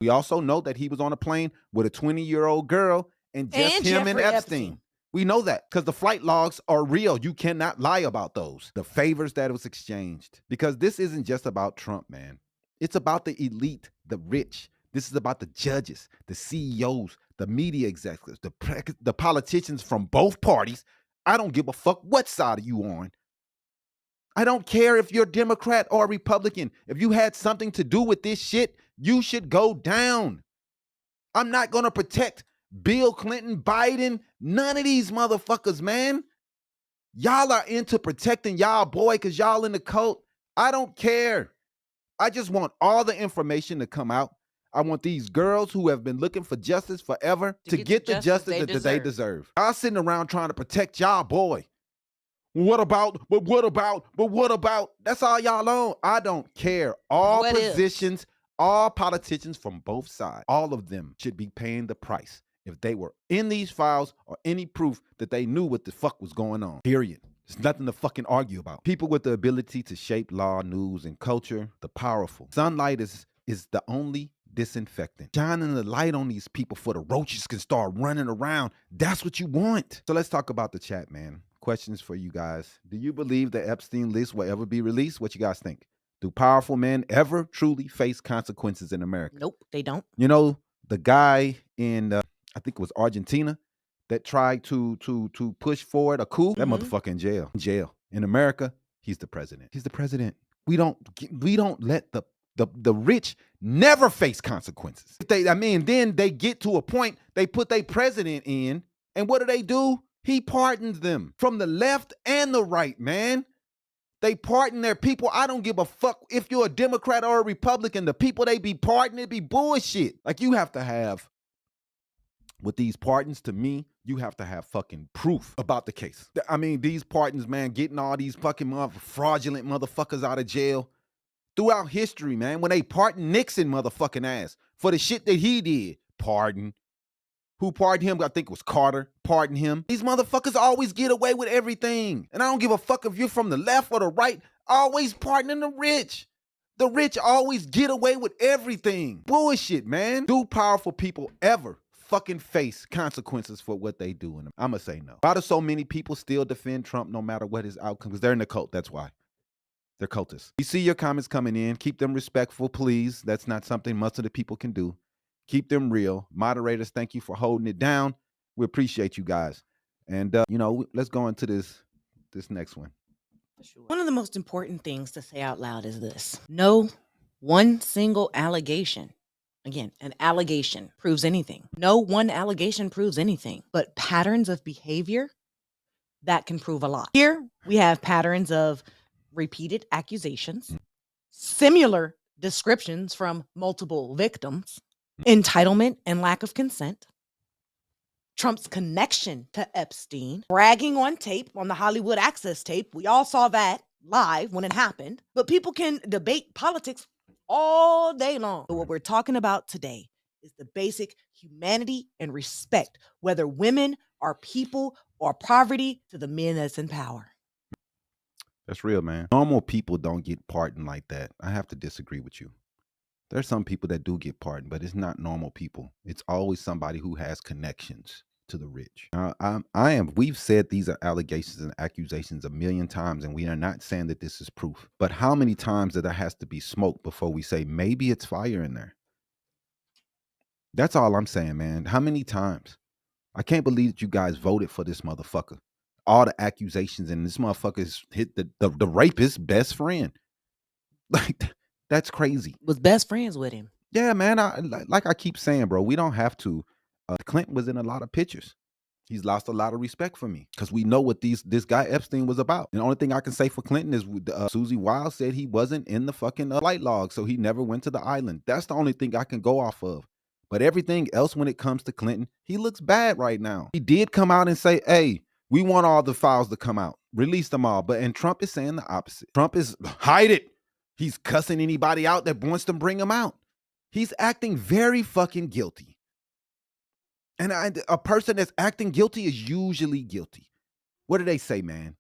We also know that he was on a plane with a 20-year-old girl and just him and Jeffrey Epstein. We know that because the flight logs are real. You cannot lie about those. The favors that was exchanged. Because this isn't just about Trump, man. It's about the elite, the rich. This is about the judges, the CEOs, the media executives, the politicians from both parties. I don't give a fuck what side are you on. I don't care if you're Democrat or Republican. If you had something to do with this shit, you should go down. I'm not going to protect Bill Clinton, Biden, none of these motherfuckers, man. Y'all are into protecting y'all boy because y'all in the cult. I don't care. I just want all the information to come out. I want these girls who have been looking for justice forever to get the justice that they deserve. Y'all sitting around trying to protect y'all boy. What about? That's all y'all on. I don't care. All positions, all politicians from both sides, all of them should be paying the price if they were in these files or any proof that they knew what the fuck was going on. Period. There's nothing to fucking argue about. People with the ability to shape law, news, and culture, the powerful. Sunlight is the only disinfectant. Shining the light on these people for the roaches can start running around. That's what you want. So let's talk about the chat, man. Questions for you guys. Do you believe the Epstein list will ever be released? What you guys think? Do powerful men ever truly face consequences in America? Nope, they don't. You know, the guy in, I think it was Argentina, that tried to push forward a coup, that motherfucker in jail. In jail. In America, he's the president. He's the president. We don't let the rich never face consequences. Then they get to a point, they put their president in, and what do? He pardons them from the left and the right, man. They pardon their people. I don't give a fuck if you're a Democrat or a Republican. The people they be pardoning, it be bullshit. Like, you have to have, with these pardons, to me, you have to have fucking proof about the case. I mean, these pardons, man, getting all these fucking fraudulent motherfuckers out of jail throughout history, man. When they pardon Nixon motherfucking ass for the shit that he did, pardon. Who pardoned him? I think it was Carter. Pardon him. These motherfuckers always get away with everything. And I don't give a fuck if you're from the left or the right. Always pardoning the rich. The rich always get away with everything. Bullshit, man. Do powerful people ever fucking face consequences for what they do? And I'm going to say no. Why do so many people still defend Trump no matter what his outcome? Because they're in the cult. That's why. They're cultists. You see your comments coming in. Keep them respectful, please. That's not something most of the people can do. Keep them real. Moderators, thank you for holding it down. We appreciate you guys. And, let's go into this next one. One of the most important things to say out loud is this. No one single allegation, again, an allegation proves anything. No one allegation proves anything, but patterns of behavior, that can prove a lot. Here, we have patterns of repeated accusations, similar descriptions from multiple victims, entitlement and lack of consent, Trump's connection to Epstein, bragging on tape, on the Hollywood Access tape. We all saw that live when it happened. But people can debate politics all day long. But what we're talking about today is the basic humanity and respect, whether women are people or poverty, to the men that's in power. That's real, man. Normal people don't get pardoned like that. I have to disagree with you. There's some people that do get pardoned, but it's not normal people. It's always somebody who has connections to the rich. We've said these are allegations and accusations a million times, and we are not saying that this is proof. But how many times that there has to be smoke before we say maybe it's fire in there? That's all I'm saying, man. How many times? I can't believe that you guys voted for this motherfucker. All the accusations, and this motherfucker's hit the rapist's best friend. Like, that's crazy. Was best friends with him. Yeah, man. Like I keep saying, bro, we don't have to. Clinton was in a lot of pictures. He's lost a lot of respect for me because we know what this guy Epstein was about. And the only thing I can say for Clinton is Susie Wiles said he wasn't in the fucking flight log, so he never went to the island. That's the only thing I can go off of. But everything else when it comes to Clinton, he looks bad right now. He did come out and say, hey, we want all the files to come out. Release them all. And Trump is saying the opposite. Trump is, hide it. He's cussing anybody out that wants to bring him out. He's acting very fucking guilty. And a person that's acting guilty is usually guilty. What do they say, man?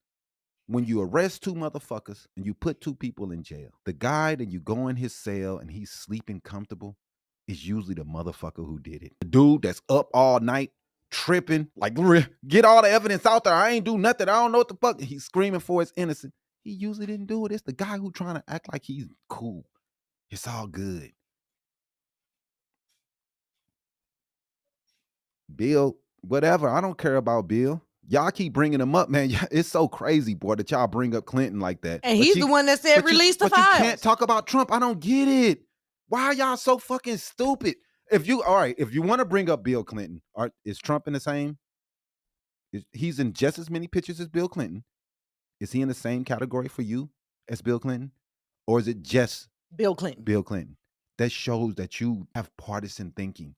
When you arrest two motherfuckers and you put two people in jail, the guy that you go in his cell and he's sleeping comfortable is usually the motherfucker who did it. The dude that's up all night tripping, like, get all the evidence out there. I ain't do nothing. I don't know what the fuck. He's screaming for his innocence. He usually didn't do it. It's the guy who trying to act like he's cool. It's all good. Bill, whatever. I don't care about Bill. Y'all keep bringing him up, man. It's so crazy, boy, that y'all bring up Clinton like that. And he's the one that said release the files. But you can't talk about Trump. I don't get it. Why are y'all so fucking stupid? If you want to bring up Bill Clinton, is Trump in the same? He's in just as many pictures as Bill Clinton. Is he in the same category for you as Bill Clinton? Or is it just Bill Clinton? Bill Clinton. That shows that you have partisan thinking.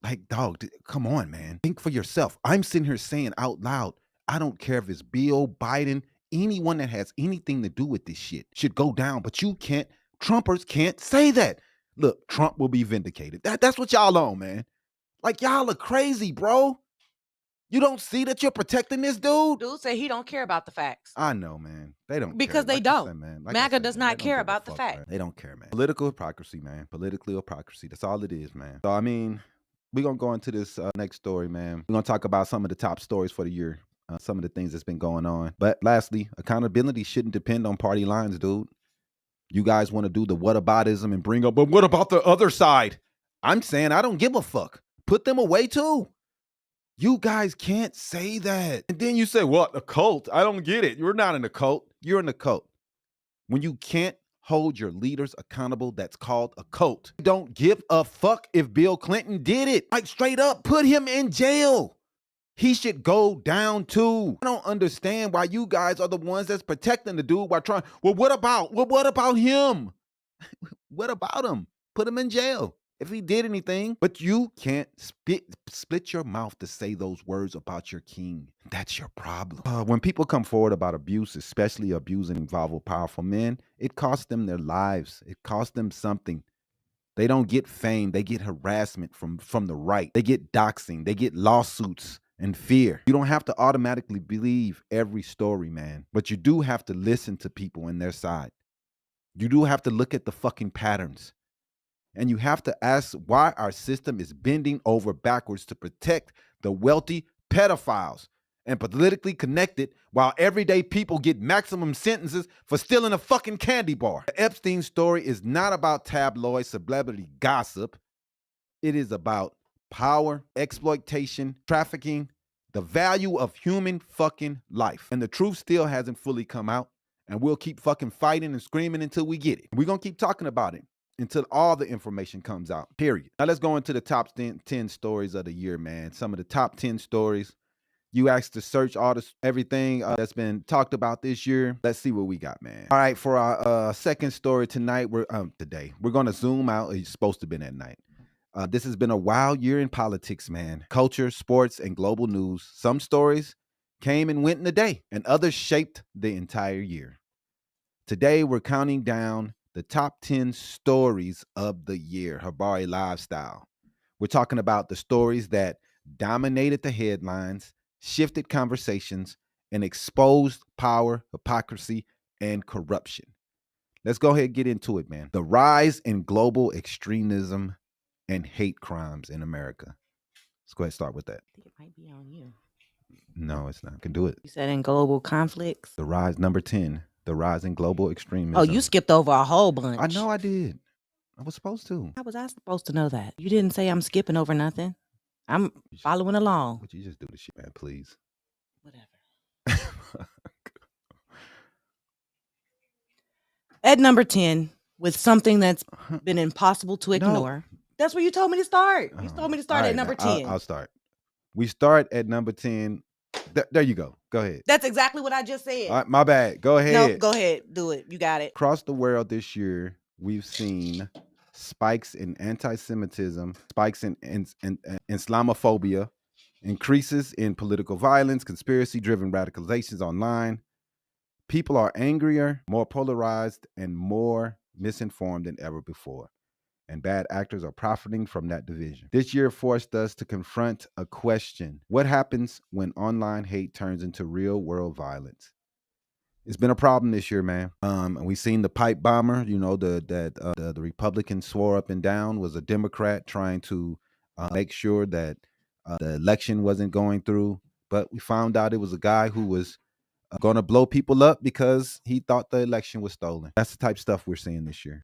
Like, dog, come on, man. Think for yourself. I'm sitting here saying out loud, I don't care if it's Bill, Biden, anyone that has anything to do with this shit should go down. But you can't, Trumpers can't say that. Look, Trump will be vindicated. That's what y'all on, man. Like, y'all are crazy, bro. You don't see that you're protecting this dude? Dude say he don't care about the facts. I know, man. They don't because care. they don't. MAGA does not care about the facts. They don't care, man. Political hypocrisy, man. Political hypocrisy. That's all it is, man. So, I mean, we're going to go into this next story, man. We're going to talk about some of the top stories for the year. Some of the things that's been going on. But lastly, accountability shouldn't depend on party lines, dude. You guys want to do the whataboutism and bring up, but what about the other side? I'm saying I don't give a fuck. Put them away too. You guys can't say that. And then you say, what, a cult? I don't get it. You're not in a cult. You're in a cult. When you can't hold your leaders accountable, that's called a cult. Don't give a fuck if Bill Clinton did it. Like, straight up, put him in jail. He should go down too. I don't understand why you guys are the ones that's protecting the dude while trying. Well, what about him? What about him? Put him in jail if he did anything. But you can't split your mouth to say those words about your king. That's your problem. When people come forward about abuse, especially abusing involving powerful men, it costs them their lives. It costs them something. They don't get fame. They get harassment from the right. They get doxing. They get lawsuits and fear. You don't have to automatically believe every story, man. But you do have to listen to people in their side. You do have to look at the fucking patterns. And you have to ask why our system is bending over backwards to protect the wealthy pedophiles and politically connected while everyday people get maximum sentences for stealing a fucking candy bar. The Epstein story is not about tabloid celebrity gossip. It is about power, exploitation, trafficking, the value of human fucking life. And the truth still hasn't fully come out. And we'll keep fucking fighting and screaming until we get it. We're going to keep talking about it until all the information comes out, period. Now let's go into the top 10 stories of the year, man. Some of the top 10 stories. You asked to search everything that's been talked about this year. Let's see what we got, man. All right, for our second story tonight, we're going to zoom out. It's supposed to have been at night. This has been a wild year in politics, man. Culture, sports, and global news. Some stories came and went in a day, and others shaped the entire year. Today, we're counting down the top 10 stories of the year, Habari Lifestyle. We're talking about the stories that dominated the headlines, shifted conversations, and exposed power, hypocrisy, and corruption. Let's go ahead and get into it, man. The rise in global extremism and hate crimes in America. Let's go ahead and start with that. I think it might be on you. No, it's not. I can do it. You said in global conflicts. The rise, number 10, the rise in global extremism. Oh, you skipped over a whole bunch. I know I did. I was supposed to. How was I supposed to know that? You didn't say I'm skipping over nothing. I'm following along. Would you just do the shit, man, please? Whatever. At number 10, with something that's been impossible to ignore. No. That's where you told me to start. You told me to start at number 10. I'll start. We start at number 10. There you go. Go ahead. That's exactly what I just said. All right, my bad. Go ahead. No, go ahead. Do it. You got it. Across the world this year, we've seen spikes in anti-Semitism, spikes in Islamophobia, increases in political violence, conspiracy-driven radicalizations online. People are angrier, more polarized, and more misinformed than ever before. And bad actors are profiting from that division. This year forced us to confront a question. What happens when online hate turns into real-world violence? It's been a problem this year, man. And we seen the pipe bomber. You know, the Republicans swore up and down was a Democrat trying to make sure that the election wasn't going through. But we found out it was a guy who was going to blow people up because he thought the election was stolen. That's the type of stuff we're seeing this year.